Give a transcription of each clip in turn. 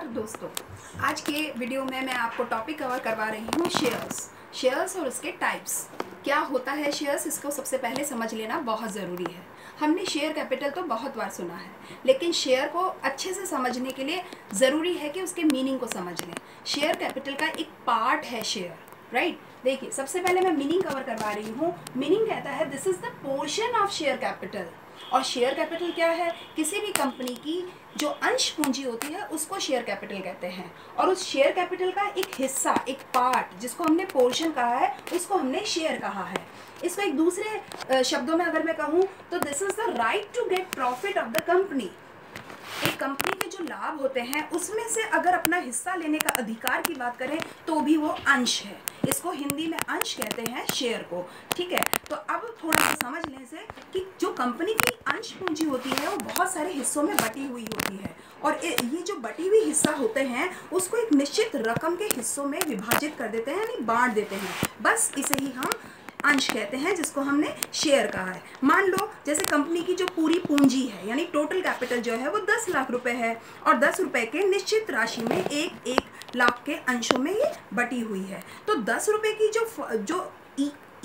दोस्तों, आज के वीडियो में मैं आपको टॉपिक कवर करवा रही हूँ शेयर्स और उसके टाइप्स। क्या होता है शेयर्स, इसको सबसे पहले समझ लेना बहुत ज़रूरी है। हमने शेयर कैपिटल तो बहुत बार सुना है, लेकिन शेयर को अच्छे से समझने के लिए ज़रूरी है कि उसके मीनिंग को समझ लें। शेयर कैपिटल का एक पार्ट है शेयर, राइट। देखिए, सबसे पहले मैं मीनिंग कवर करवा रही हूँ। मीनिंग कहता है this is the portion of share capital. और शेयर कैपिटल क्या है? किसी भी कंपनी की जो अंश पूंजी होती है उसको शेयर कैपिटल कहते हैं। और उस शेयर कैपिटल का एक हिस्सा, एक पार्ट, जिसको हमने पोर्शन कहा है, उसको हमने शेयर कहा है। इसको एक दूसरे शब्दों में अगर मैं कहूँ तो this is the right to get profit of the company. एक कंपनी के जो लाभ होते हैं उसमें से अगर अपना हिस्सा लेने का अधिकार की बात करें तो भी वो अंश है। इसको हिंदी में अंश कहते हैं शेयर को, ठीक है। तो अब थोड़ा सा समझ लें से कि जो कंपनी की अंश पूंजी होती है वो बहुत सारे हिस्सों में बटी हुई होती है, और ये जो बटी हुई हिस्सा होते हैं उसको एक निश्चित रकम के हिस्सों में विभाजित कर देते हैं, यानी बांट देते हैं। बस इसे ही हम अंश कहते हैं, जिसको हमने शेयर कहा है। मान लो जैसे कंपनी की जो पूरी पूंजी है, यानी टोटल कैपिटल जो है वो 10 लाख रुपए है, और 10 रुपए के निश्चित राशि में एक लाख के अंशों में ये बटी हुई है। तो 10 रुपए की जो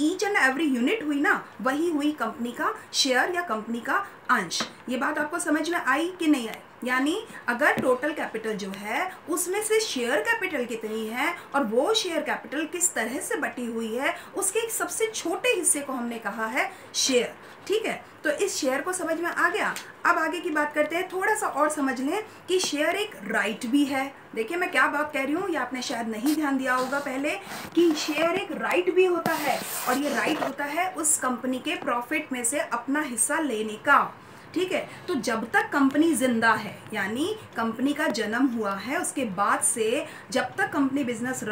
ईच एंड एवरी यूनिट हुई ना, वही हुई कंपनी का शेयर या कंपनी का अंश। ये बात आपको समझ में आई कि नहीं आई? यानी अगर टोटल कैपिटल जो है उसमें से शेयर कैपिटल कितनी है और वो शेयर कैपिटल किस तरह से बटी हुई है, उसके एक सबसे छोटे हिस्से को हमने कहा है शेयर, ठीक है। तो इस शेयर को समझ में आ गया। अब आगे की बात करते हैं, थोड़ा सा और समझ लें कि शेयर एक राइट भी है। देखिए मैं क्या बात कह रही हूँ, ये आपने शायद नहीं ध्यान दिया होगा पहले, कि शेयर एक राइट भी होता है, और ये राइट होता है उस कंपनी के प्रॉफिट में से अपना हिस्सा लेने का, ठीक है। तो जब तक कंपनी जिंदा है, यानी कंपनी का जन्म हुआ है, उसके बाद से जब तक कंपनी बिजनेस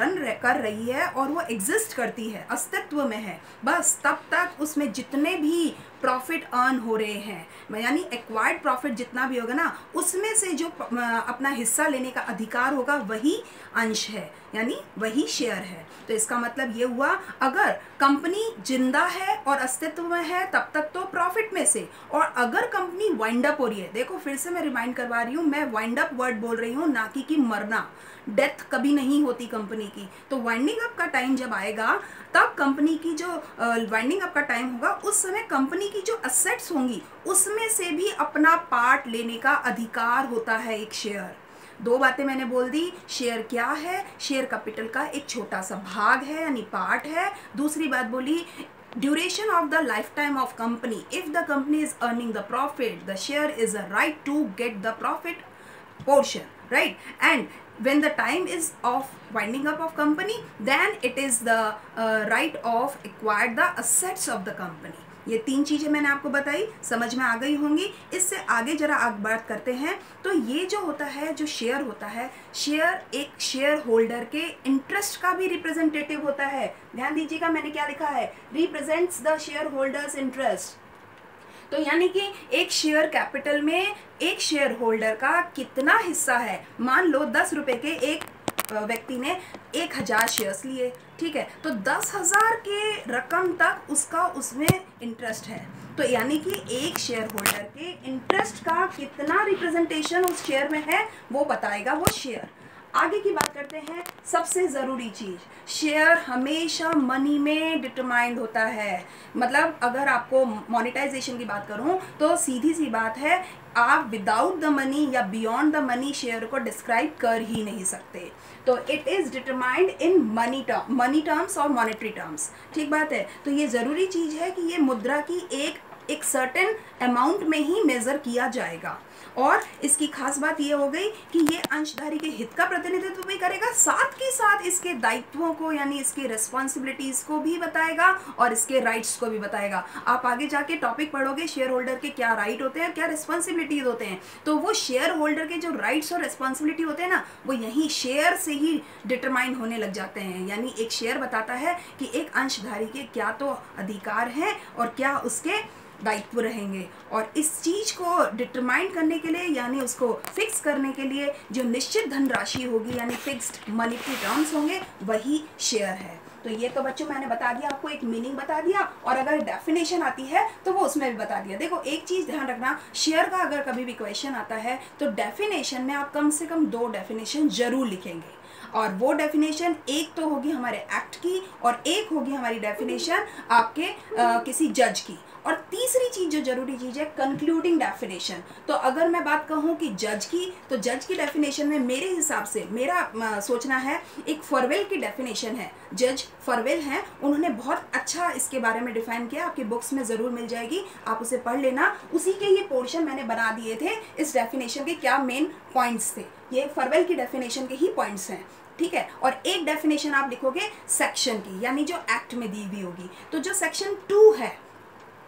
कर रही है और वो एग्जिस्ट करती है, अस्तित्व में है, बस तब तक उसमें जितने भी प्रॉफिट अर्न हो रहे हैं, यानी एक्वायर्ड प्रॉफिट जितना भी होगा ना, उसमें से जो अपना हिस्सा लेने का अधिकार होगा वही अंश है, यानी वही शेयर है। तो इसका मतलब ये हुआ, अगर कंपनी जिंदा है और अस्तित्व में है तब तक तो प्रॉफिट में से, और अगर कंपनी वाइंड अप हो रही है, देखो फिर से मैं रिमाइंड करवा रही हूँ, मैं वाइंड अप वर्ड बोल रही हूँ, ना कि मरना। डेथ कभी नहीं होती कंपनी की। तो वाइंडिंग अप का टाइम जब आएगा तब कंपनी की जो वाइंडिंग अप का टाइम होगा, उस समय कंपनी की जो असेट्स होंगी उसमें से भी अपना पार्ट लेने का अधिकार होता है एक शेयर। दो बातें मैंने बोल दी। शेयर क्या है? शेयर कैपिटल का एक छोटा सा भाग है, यानी पार्ट है। दूसरी बात बोली, duration of the lifetime of company. If the company is earning the profit, the share is a right to get the profit portion, right? And when the time is of winding up of company, then it is the right of acquire the assets of the company. ये तीन चीज़ें मैंने आपको बताई, समझ में आ गई होंगी। इससे आगे जरा आगे बात करते हैं। तो ये जो होता है, जो शेयर होता है, शेयर एक शेयर होल्डर के इंटरेस्ट का भी रिप्रेजेंटेटिव होता है। ध्यान दीजिएगा मैंने क्या लिखा है, represents the share holders interest. तो यानी कि एक शेयर कैपिटल में एक शेयर होल्डर का कितना हिस्सा है। मान लो 10 रुपए के एक व्यक्ति ने 1000 शेयर्स लिए, ठीक है, तो 10,000 के रकम तक उसका उसमें इंटरेस्ट है। तो यानी कि एक शेयर होल्डर के इंटरेस्ट का कितना रिप्रेजेंटेशन उस शेयर में है वो बताएगा वो शेयर। आगे की बात करते हैं। सबसे ज़रूरी चीज़, शेयर हमेशा मनी में डिटरमाइंड होता है। मतलब अगर आपको मोनेटाइजेशन की बात करूं तो सीधी सी बात है, आप विदाउट द मनी या बियॉन्ड द मनी शेयर को डिस्क्राइब कर ही नहीं सकते। तो it is determined in money terms और मॉनेटरी टर्म्स, ठीक बात है। तो ये ज़रूरी चीज़ है कि ये मुद्रा की एक सर्टेन अमाउंट में ही मेज़र किया जाएगा। और इसकी खास बात ये हो गई कि ये अंशधारी के हित का प्रतिनिधित्व भी करेगा, साथ के साथ इसके दायित्वों को, यानी इसके रिस्पॉन्सिबिलिटीज़ को भी बताएगा और इसके राइट्स को भी बताएगा। आप आगे जाके टॉपिक पढ़ोगे शेयर होल्डर के क्या राइट होते हैं, क्या रिस्पॉन्सिबिलिटीज होते हैं, तो वो शेयर होल्डर के जो राइट्स और रिस्पॉन्सिबिलिटी होते हैं ना, वो यहीं शेयर से ही डिटरमाइन होने लग जाते हैं। यानी एक शेयर बताता है कि एक अंशधारी के क्या तो अधिकार हैं और क्या उसके दायित्व रहेंगे। और इस चीज़ को डिटरमाइन करने के लिए, यानी उसको फिक्स करने के लिए जो निश्चित धनराशि होगी, यानी फिक्स्ड मॉनेटरी टर्म्स होंगे, वही शेयर है। तो ये तो बच्चों मैंने बता दिया, आपको एक मीनिंग बता दिया, और अगर डेफिनेशन आती है तो वो उसमें भी बता दिया। देखो एक चीज़ ध्यान रखना, शेयर का अगर कभी भी क्वेश्चन आता है तो डेफिनेशन में आप कम से कम 2 डेफिनेशन जरूर लिखेंगे, और वो डेफिनेशन एक तो होगी हमारे एक्ट की और एक होगी हमारी डेफिनेशन आपके किसी जज की, और तीसरी चीज़ जो जरूरी चीज़ है कंक्लूडिंग डेफिनेशन। तो अगर मैं बात कहूँ कि जज की, तो जज की डेफिनेशन में मेरे हिसाब से मेरा सोचना है एक फॉरवेल की डेफिनेशन है, जज फॉरवेल हैं, उन्होंने बहुत अच्छा इसके बारे में डिफाइन किया, आपकी बुक्स में ज़रूर मिल जाएगी, आप उसे पढ़ लेना। उसी के ये पोर्शन मैंने बना दिए थे, इस डेफिनेशन के क्या मेन पॉइंट्स थे, ये फॉरवेल की डेफिनेशन के ही पॉइंट्स हैं, ठीक है। और एक डेफिनेशन आप लिखोगे सेक्शन की, यानी जो एक्ट में दी हुई होगी। तो जो सेक्शन 2 है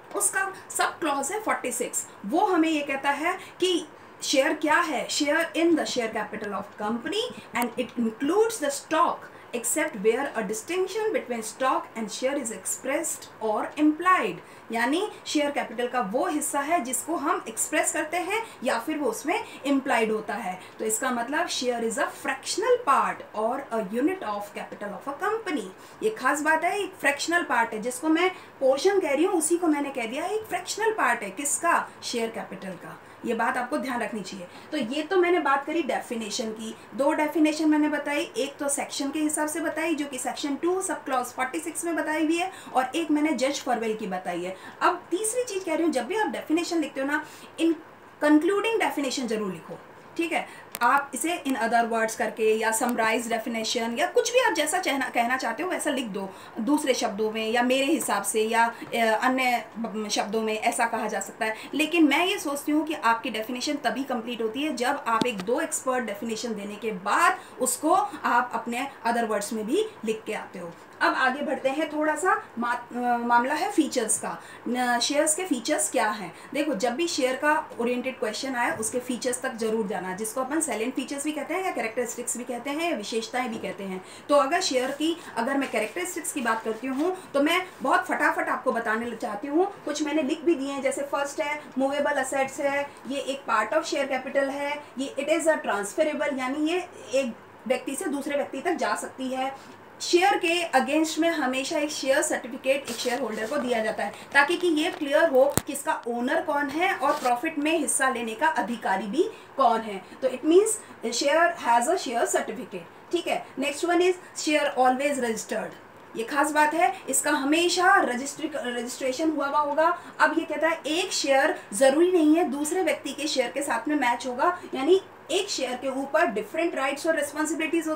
उसका सब क्लॉज है 46, वो हमें ये कहता है कि शेयर क्या है, share in the share capital of company and it includes the stock except where a distinction between stock and share is expressed or implied। यानी शेयर कैपिटल का वो हिस्सा है जिसको हम एक्सप्रेस करते हैं या फिर वो उसमें इम्प्लाइड होता है। तो इसका मतलब share is a fractional part और a unit of capital of a company. ये खास बात है, एक फ्रैक्शनल पार्ट है, जिसको मैं पोर्शन कह रही हूँ उसी को मैंने कह दिया एक फ्रैक्शनल पार्ट है, किसका, शेयर कैपिटल का। ये बात आपको ध्यान रखनी चाहिए। तो ये तो मैंने बात करी डेफिनेशन की, 2 डेफिनेशन मैंने बताई, एक तो सेक्शन के हिसाब से बताई जो कि सेक्शन 2 सब क्लॉज 46 में बताई हुई है, और एक मैंने जज फॉरवेल की बताई है। अब तीसरी चीज़ कह रही हूँ, जब भी आप डेफिनेशन लिखते हो ना, इन कंक्लूडिंग डेफिनेशन जरूर लिखो, ठीक है। आप इसे इन अदर वर्ड्स करके या समराइज डेफिनेशन या कुछ भी आप जैसा कहना चाहते हो वैसा लिख दो, दूसरे शब्दों में या मेरे हिसाब से या अन्य शब्दों में, ऐसा कहा जा सकता है। लेकिन मैं ये सोचती हूँ कि आपकी डेफिनेशन तभी कंप्लीट होती है जब आप एक 2 एक्सपर्ट डेफिनेशन देने के बाद उसको आप अपने अदर वर्ड्स में भी लिख के आते हो। अब आगे बढ़ते हैं, थोड़ा सा मामला है फीचर्स का। शेयर्स के फीचर्स क्या हैं? देखो जब भी शेयर का ओरिएंटेड क्वेश्चन आए उसके फीचर्स तक जरूर जाना, जिसको अपन सैलेंट फीचर्स भी कहते हैं या कैरेक्टरिस्टिक्स भी कहते हैं या विशेषताएं भी कहते हैं। तो अगर शेयर की अगर मैं कैरेक्टरिस्टिक्स की बात करती हूँ तो मैं बहुत फटाफट आपको बताने चाहती हूँ, कुछ मैंने लिख भी दिए हैं। जैसे फर्स्ट है मूवेबल असेट्स है, ये एक पार्ट ऑफ शेयर कैपिटल है, ये इट इज़ अ ट्रांसफरेबल, यानी ये एक व्यक्ति से दूसरे व्यक्ति तक जा सकती है। शेयर के अगेंस्ट में हमेशा एक शेयर सर्टिफिकेट एक शेयर होल्डर को दिया जाता है, ताकि कि ये क्लियर हो कि इसका ओनर कौन है और प्रॉफिट में हिस्सा लेने का अधिकारी भी कौन है। तो it means share has a share certificate, ठीक है। Next one is share always registered, ये खास बात है, इसका हमेशा रजिस्ट्रेशन हुआ होगा। अब ये कहता है एक शेयर जरूरी नहीं है दूसरे व्यक्ति के शेयर के साथ में मैच होगा, यानी एक शेयर के ऊपर डिफरेंट राइट्स और रिस्पॉन्सिबिलिटीज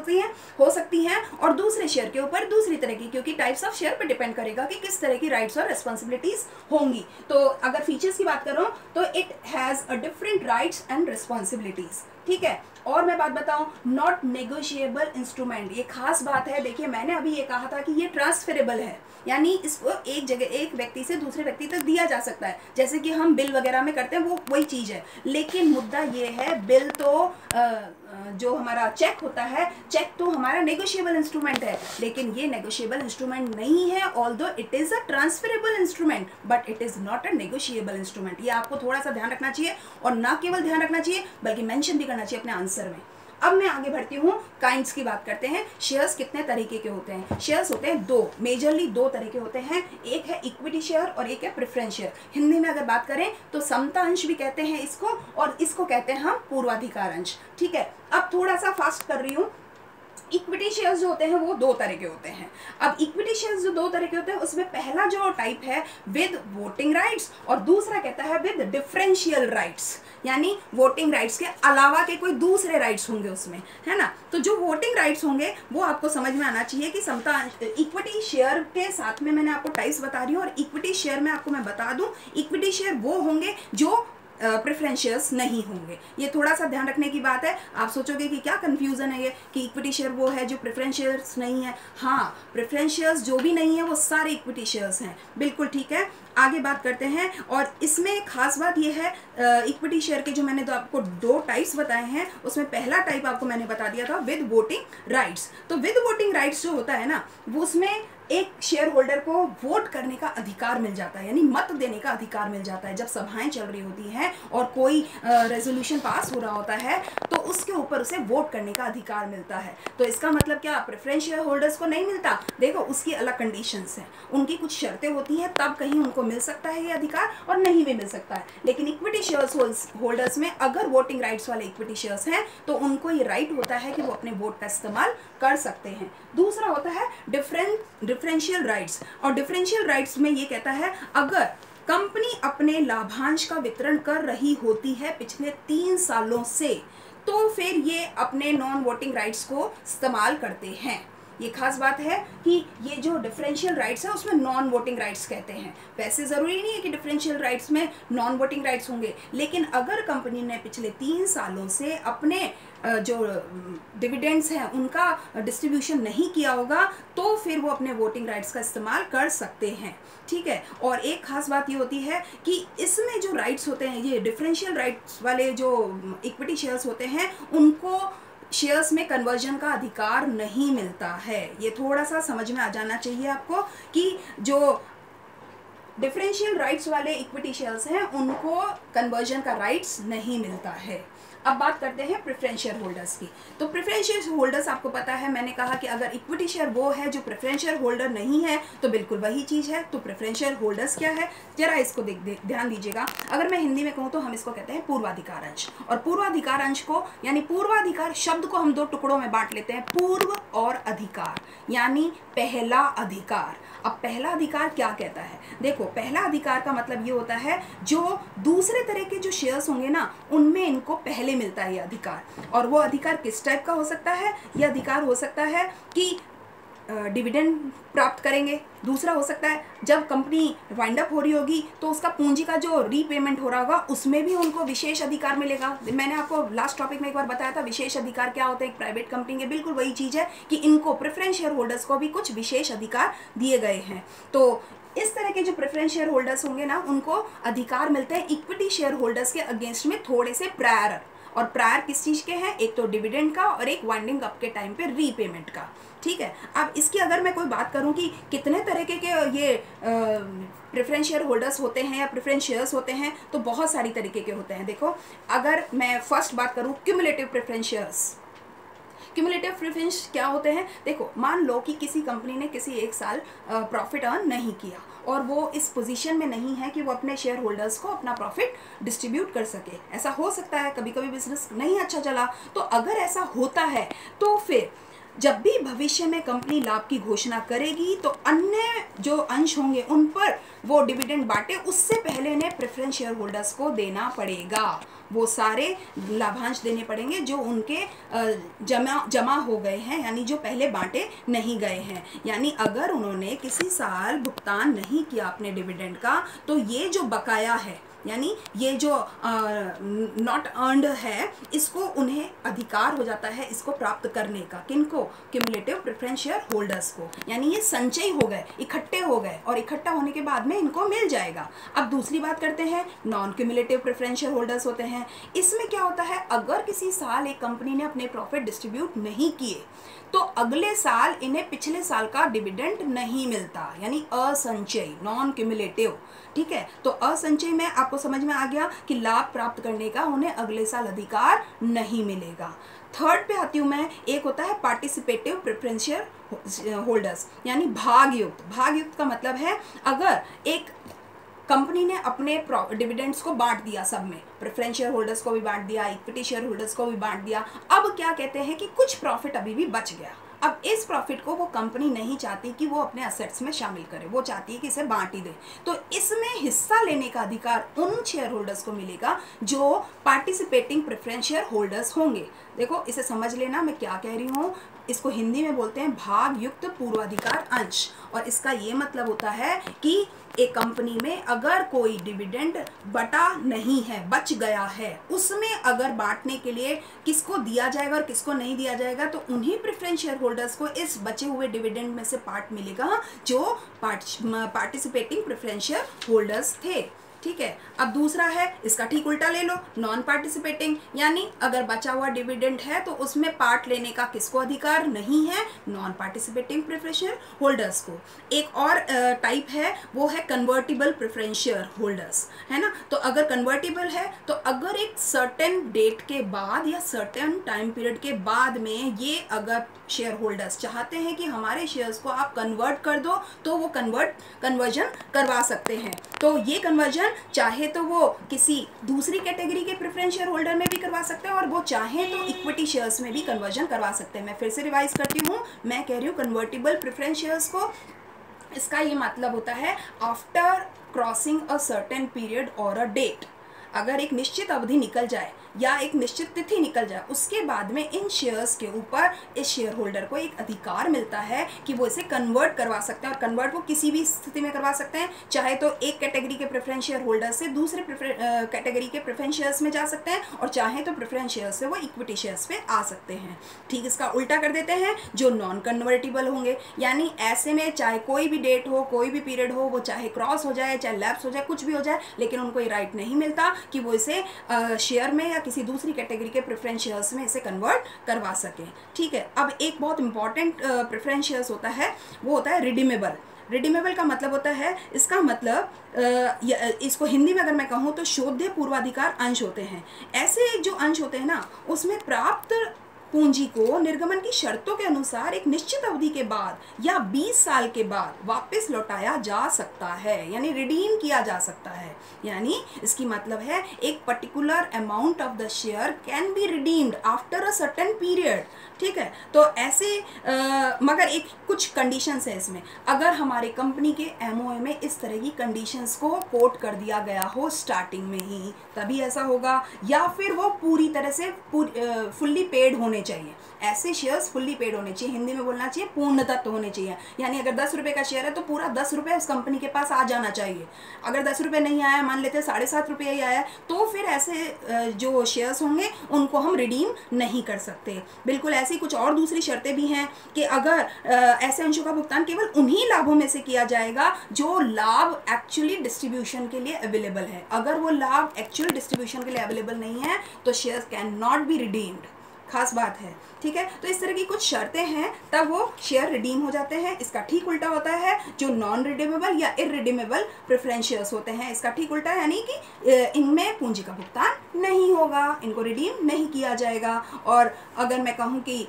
हो सकती हैं और दूसरे शेयर के ऊपर दूसरी तरह की, क्योंकि टाइप्स ऑफ शेयर पे डिपेंड करेगा कि किस तरह की राइट्स और रिस्पॉन्सिबिलिटीज होंगी। तो अगर फीचर्स की बात करूं तो it has a different rights and responsibilities, ठीक है। और मैं बात बताऊं, नॉट नेगोशिएबल इंस्ट्रूमेंट, ये खास बात है। देखिए मैंने अभी ये कहा था कि ये ट्रांसफरेबल है, यानी इसको एक जगह एक व्यक्ति से दूसरे व्यक्ति तक दिया जा सकता है, जैसे कि हम बिल वगैरह में करते हैं, वो वही चीज़ है। लेकिन मुद्दा ये है, बिल तो जो हमारा चेक होता है, चेक तो हमारा नेगोशिएबल इंस्ट्रूमेंट है, लेकिन ये नेगोशिएबल इंस्ट्रूमेंट नहीं है। Although it is a transferable instrument but it is not a negotiable instrument. ये आपको थोड़ा सा ध्यान रखना चाहिए, और ना केवल ध्यान रखना चाहिए बल्कि मेंशन भी करना चाहिए अपने आंसर में। अब मैं आगे बढ़ती हूँ, काइंड्स की बात करते हैं। शेयर्स कितने तरीके के होते हैं? शेयर्स होते हैं 2, मेजरली 2 तरह के होते हैं, एक है इक्विटी शेयर और एक है प्रेफरेंस शेयर। हिंदी में अगर बात करें तो समता अंश भी कहते हैं इसको, और इसको कहते हैं हम पूर्वाधिकार अंश, ठीक है। अब थोड़ा सा फास्ट कर रही हूँ। इक्विटी शेयर्स जो होते हैं वो 2 तरह के होते हैं। अब इक्विटी शेयर्स जो 2 तरह के होते हैं उसमें पहला जो टाइप है विद वोटिंग राइट्स और दूसरा कहता है विद डिफरेंशियल राइट्स, यानी वोटिंग राइट्स के अलावा के कोई दूसरे राइट्स होंगे उसमें, है ना। तो जो वोटिंग राइट्स होंगे वो आपको समझ में आना चाहिए कि समता इक्विटी शेयर के साथ में मैंने आपको टाइप्स बता रही हूँ, और इक्विटी शेयर में आपको मैं बता दूँ, इक्विटी शेयर वो होंगे जो प्रेफरेंस शेयर्स नहीं होंगे। ये थोड़ा सा ध्यान रखने की बात है। आप सोचोगे कि क्या कंफ्यूजन है ये कि इक्विटी शेयर वो है जो प्रेफरेंस शेयर्स नहीं है। हाँ, प्रेफरेंस शेयर्स जो भी नहीं है वो सारे इक्विटी शेयर्स हैं, बिल्कुल ठीक है। आगे बात करते हैं, और इसमें खास बात ये है, इक्विटी शेयर के जो मैंने तो आपको 2 टाइप्स बताए हैं, उसमें पहला टाइप आपको मैंने बता दिया था विद वोटिंग राइट्स। तो विद वोटिंग राइट्स जो होता है ना, वो उसमें एक शेयर होल्डर को वोट करने का अधिकार मिल जाता है, यानी मत देने का अधिकार मिल जाता है। जब सभाएं चल रही होती हैं और कोई रेजोल्यूशन पास हो रहा होता है तो उसके ऊपर उसे वोट करने का अधिकार मिलता है। तो इसका मतलब क्या प्रेफरेंस शेयर होल्डर्स को नहीं मिलता? देखो उसकी अलग कंडीशंस हैं, उनकी कुछ शर्तें होती हैं, तब कहीं उनको मिल सकता है ये अधिकार और नहीं भी मिल सकता है। लेकिन इक्विटी शेयर्स होल्डर्स में अगर वोटिंग राइट्स वाले इक्विटी शेयर्स हैं तो उनको ये राइट होता है कि वो अपने वोट का इस्तेमाल कर सकते हैं। दूसरा होता है डिफरेंशियल राइट्स, और डिफरेंशियल राइट्स में ये कहता है अगर कंपनी अपने लाभांश का वितरण कर रही होती है पिछले 3 सालों से तो फिर ये अपने नॉन वोटिंग राइट्स को इस्तेमाल करते हैं। ये खास बात है कि ये जो डिफरेंशियल राइट्स है उसमें नॉन वोटिंग राइट्स कहते हैं। वैसे ज़रूरी नहीं है कि डिफरेंशियल राइट्स में नॉन वोटिंग राइट्स होंगे, लेकिन अगर कंपनी ने पिछले 3 सालों से अपने जो डिविडेंड्स हैं उनका डिस्ट्रीब्यूशन नहीं किया होगा तो फिर वो अपने वोटिंग राइट्स का इस्तेमाल कर सकते हैं। ठीक है, और एक खास बात ये होती है कि इसमें जो राइट्स होते हैं, ये डिफरेंशियल राइट्स वाले जो इक्विटी शेयर्स होते हैं उनको शेयर्स में कन्वर्जन का अधिकार नहीं मिलता है। ये थोड़ा सा समझ में आ जाना चाहिए आपको कि जो डिफरेंशियल राइट्स वाले इक्विटी शेयर्स हैं उनको कन्वर्जन का राइट्स नहीं मिलता है। अब बात करते हैं प्रेफरेंस शेयर होल्डर्स की। तो प्रेफरेंस शेयर होल्डर्स आपको पता है, मैंने कहा कि अगर इक्विटी शेयर वो है जो प्रेफरेंस शेयर होल्डर नहीं है तो बिल्कुल वही चीज़ है। तो प्रेफरेंस शेयर होल्डर्स क्या है, जरा इसको ध्यान दीजिएगा। अगर मैं हिंदी में कहूँ तो हम इसको कहते हैं पूर्वाधिकार अंश। और पूर्वाधिकार अंश को यानी पूर्वाधिकार शब्द को हम 2 टुकड़ों में बांट लेते हैं, पूर्व और अधिकार, यानी पहला अधिकार। अब पहला अधिकार क्या कहता है? देखो पहला अधिकार का मतलब ये होता है जो दूसरे तरह के जो शेयर्स होंगे ना उनमें इनको पहले मिलता है ये अधिकार। और वो अधिकार किस टाइप का हो सकता है? ये अधिकार हो सकता है कि डिविडेंड प्राप्त करेंगे। दूसरा हो सकता है जब कंपनी वाइंड अप हो रही होगी तो उसका पूंजी का जो रीपेमेंट हो रहा होगा उसमें भी उनको विशेष अधिकार मिलेगा। मैंने आपको लास्ट टॉपिक में एक बार बताया था विशेष अधिकार क्या होता है एक प्राइवेट कंपनी के, बिल्कुल वही चीज़ है कि इनको प्रेफरेंस शेयर होल्डर्स को भी कुछ विशेष अधिकार दिए गए हैं। तो इस तरह के जो प्रेफरेंस शेयर होल्डर्स होंगे ना उनको अधिकार मिलते हैं इक्विटी शेयर होल्डर्स के अगेंस्ट में थोड़े से प्रायर। और प्रायर किस चीज़ के हैं? एक तो डिविडेंड का और एक वाइंडिंग अप के टाइम पे रीपेमेंट का। ठीक है, अब इसकी अगर मैं कोई बात करूं कि कितने तरीके के ये प्रेफरेंस शेयर होल्डर्स होते हैं या प्रेफरेंस शेयर्स होते हैं तो बहुत सारी तरीके के होते हैं। देखो अगर मैं फर्स्ट बात करूं cumulative preference shares. Cumulative preference क्या होते हैं? देखो मान लो कि किसी कंपनी ने किसी एक साल प्रॉफिट अर्न नहीं किया और वो इस पोजीशन में नहीं है कि वो अपने शेयर होल्डर्स को अपना प्रॉफिट डिस्ट्रीब्यूट कर सके। ऐसा हो सकता है, कभी कभी बिजनेस नहीं अच्छा चला। तो अगर ऐसा होता है तो फिर जब भी भविष्य में कंपनी लाभ की घोषणा करेगी तो अन्य जो अंश होंगे उन पर वो डिविडेंड बांटे उससे पहले इन्हें प्रेफरेंस शेयर होल्डर्स को देना पड़ेगा। वो सारे लाभांश देने पड़ेंगे जो उनके जमा हो गए हैं, यानी जो पहले बांटे नहीं गए हैं। यानी अगर उन्होंने किसी साल भुगतान नहीं किया अपने डिविडेंड का तो ये जो बकाया है यानी ये जो नॉट अर्नड है इसको उन्हें अधिकार हो जाता है इसको प्राप्त करने का। किनको? क्यूमुलेटिव प्रेफरेंस शेयर होल्डर्स को। यानी ये संचय हो गए, इकट्ठे हो गए और इकट्ठा होने के बाद में इनको मिल जाएगा। अब दूसरी बात करते हैं non cumulative preference share holders होते हैं। इसमें क्या होता है, अगर किसी साल एक कंपनी ने अपने प्रॉफिट डिस्ट्रीब्यूट नहीं किए तो अगले साल इन्हें पिछले साल का डिविडेंड नहीं मिलता, यानी असंचयी, नॉन क्यूमुलेटिव। ठीक है, तो असंचयी में आपको समझ में आ गया कि लाभ प्राप्त करने का उन्हें अगले साल अधिकार नहीं मिलेगा। थर्ड पे आती हूँ मैं, एक होता है पार्टिसिपेटिव प्रेफरेंस शेयर होल्डर्स, यानी भागयुक्त। भागयुक्त का मतलब है अगर एक कंपनी ने अपने डिविडेंड्स को बांट दिया, सब में प्रेफरेंस शेयर होल्डर्स को भी बांट दिया, इक्विटी शेयर होल्डर्स को भी बांट दिया। अब क्या कहते हैं कि कुछ प्रॉफिट अभी भी बच गया। अब इस प्रॉफिट को वो कंपनी नहीं चाहती कि वो अपने असेट्स में शामिल करे, वो चाहती है कि इसे बांट ही दे। तो इसमें हिस्सा लेने का अधिकार उन शेयर होल्डर्स को मिलेगा जो पार्टिसिपेटिंग प्रेफरेंस शेयर होल्डर्स होंगे। देखो इसे समझ लेना मैं क्या कह रही हूँ। इसको हिंदी में बोलते हैं भागयुक्त पूर्वाधिकार अंश। और इसका ये मतलब होता है कि एक कंपनी में अगर कोई डिविडेंड बटा नहीं है, बच गया है, उसमें अगर बांटने के लिए किसको दिया जाएगा और किसको नहीं दिया जाएगा तो उन्हीं प्रेफरेंस शेयर होल्डर्स को इस बचे हुए डिविडेंड में से पार्ट मिलेगा जो पार्टिसिपेटिंग प्रेफरेंस शेयर होल्डर्स थे। ठीक है। अब दूसरा है, इसका ठीक उल्टा ले लो, नॉन पार्टिसिपेटिंग, यानी अगर बचा हुआ डिविडेंड है तो उसमें पार्ट लेने का किसको अधिकार नहीं है, non participating preference share holders को। एक और टाइप है, वो है कन्वर्टिबल प्रेफरेंस शेयर होल्डर्स, है ना। तो अगर कन्वर्टिबल है तो अगर एक सर्टेन डेट के बाद या सर्टेन टाइम पीरियड के बाद में ये अगर शेयर होल्डर्स चाहते हैं कि हमारे शेयर्स को आप कन्वर्ट कर दो, तो वो कन्वर्जन करवा सकते हैं। तो ये कन्वर्जन चाहे तो वो किसी दूसरी कैटेगरी के प्रेफरेंस शेयर होल्डर में भी करवा सकते हैं, और वो चाहे तो इक्विटी शेयर्स में भी कन्वर्जन करवा सकते हैं। मैं फिर से रिवाइज करती हूँ, मैं कह रही हूँ कन्वर्टिबल प्रेफरेंस शेयर्स को, इसका ये मतलब होता है after crossing a certain period और अ डेट, अगर एक निश्चित अवधि निकल जाए या एक निश्चित तिथि निकल जाए, उसके बाद में इन शेयर्स के ऊपर इस शेयर होल्डर को एक अधिकार मिलता है कि वो इसे कन्वर्ट करवा सकते हैं। और कन्वर्ट वो किसी भी स्थिति में करवा सकते हैं, चाहे तो एक कैटेगरी के प्रेफरेंस शेयर होल्डर से दूसरे कैटेगरी के प्रेफरेंस शेयर्स में जा सकते हैं, और चाहे तो प्रेफरेंस शेयर्स से वो इक्विटी शेयर्स पे आ सकते हैं। ठीक, इसका उल्टा कर देते हैं, जो नॉन कन्वर्टिबल होंगे, यानी ऐसे में चाहे कोई भी डेट हो, कोई भी पीरियड हो, वो चाहे क्रॉस हो जाए, चाहे लैप्स हो जाए, कुछ भी हो जाए, लेकिन उनको ये राइट नहीं मिलता कि वो इसे शेयर में या किसी दूसरी कैटेगरी के प्रेफरेंस शेयर्स में इसे कन्वर्ट करवा सकें। ठीक है। अब एक बहुत इंपॉर्टेंट प्रेफरेंस शेयर्स होता है, वो होता है रिडीमेबल। रिडीमेबल का मतलब होता है, इसका मतलब इसको हिंदी में अगर मैं कहूँ तो शोध्य पूर्वाधिकार अंश होते हैं। ऐसे जो अंश होते हैं ना, उसमें प्राप्त पूंजी को निर्गमन की शर्तों के अनुसार एक निश्चित अवधि के बाद या 20 साल के बाद वापस लौटाया जा सकता है, यानी रिडीम किया जा सकता है। यानी इसकी मतलब है एक particular amount of the share can be redeemed after a certain period. ठीक है। तो ऐसे मगर एक कुछ कंडीशंस है इसमें, अगर हमारे कंपनी के एमओए में इस तरह की कंडीशंस को कोट कर दिया गया हो स्टार्टिंग में ही, तभी ऐसा होगा, या फिर वो पूरी तरह से फुल्ली पेड होने चाहिए। ऐसे शेयर्स फुल्ली पेड होने चाहिए, हिंदी में बोलना चाहिए पूर्णतत्व होने चाहिए। यानी अगर 10 रुपये का शेयर है तो पूरा 10 रुपये उस कंपनी के पास आ जाना चाहिए। अगर 10 रुपये नहीं आया, मान लेते 7.5 रुपये ही आया, तो फिर ऐसे जो शेयर्स होंगे उनको हम रिडीम नहीं कर सकते। बिल्कुल ऐसी कुछ और दूसरी शर्तें भी हैं कि अगर ऐसे अंशों का भुगतान केवल उन्हीं लाभों में से किया जाएगा जो लाभ एक्चुअली डिस्ट्रीब्यूशन के लिए अवेलेबल है। अगर वो लाभ एक्चुअल डिस्ट्रीब्यूशन के लिए अवेलेबल नहीं है तो shares can not be redeemed. खास बात है। ठीक है। तो इस तरह की कुछ शर्तें हैं, तब वो शेयर रिडीम हो जाते हैं। इसका ठीक उल्टा होता है जो नॉन रिडीमेबल या इररिडीमेबल प्रेफरेंस शेयर्स होते हैं, इसका ठीक उल्टा है, यानी कि इनमें पूंजी का भुगतान नहीं होगा, इनको रिडीम नहीं किया जाएगा। और अगर मैं कहूँ कि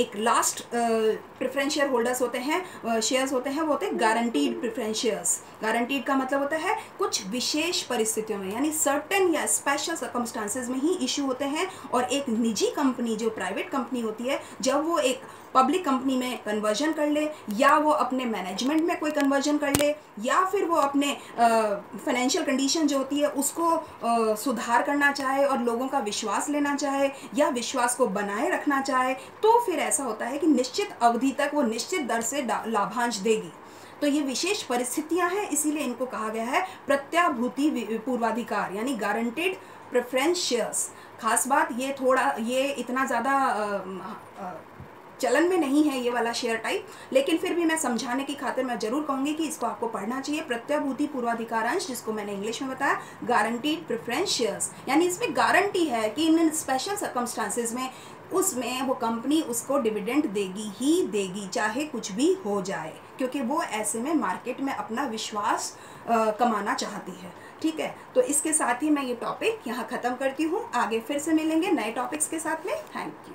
एक लास्ट प्रेफरेंस शेयर होल्डर्स होते हैं, शेयर्स होते हैं, वो होते हैं गारंटीड प्रेफरेंस शेयर्स। गारंटीड का मतलब होता है कुछ विशेष परिस्थितियों में, यानी सर्टेन या स्पेशल सर्कमस्टांसेस में ही इशू होते हैं। और एक निजी कंपनी, जो प्राइवेट कंपनी होती है, जब वो एक पब्लिक कंपनी में कन्वर्जन कर ले, या वो अपने मैनेजमेंट में कोई कन्वर्जन कर ले, या फिर वो अपने फाइनेंशियल कंडीशन जो होती है उसको सुधार करना चाहे और लोगों का विश्वास लेना चाहे या विश्वास को बनाए रखना चाहे, तो फिर ऐसा होता है कि निश्चित अवधि तक वो निश्चित दर से लाभांश देगी। तो ये विशेष परिस्थितियां हैं, इसीलिए इनको कहा गया है प्रत्याभूति पूर्वाधिकार, यानी गारंटीड प्रेफरेंस शेयर्स। खास बात ये इतना ज़्यादा चलन में नहीं है ये वाला शेयर टाइप, लेकिन फिर भी मैं समझाने की खातिर मैं जरूर कहूँगी कि इसको आपको पढ़ना चाहिए। प्रत्याभूति पूर्वाधिकार अंश, जिसको मैंने इंग्लिश में बताया गारंटीड प्रेफरेंस शेयर्स, यानी इसमें गारंटी है कि इन स्पेशल सर्कमस्टांसेस में उसमें वो कंपनी उसको डिविडेंड देगी ही देगी, चाहे कुछ भी हो जाए, क्योंकि वो ऐसे में मार्केट में अपना विश्वास कमाना चाहती है। ठीक है। तो इसके साथ ही मैं ये टॉपिक यहाँ ख़त्म करती हूँ। आगे फिर से मिलेंगे नए टॉपिक्स के साथ में। Thank you.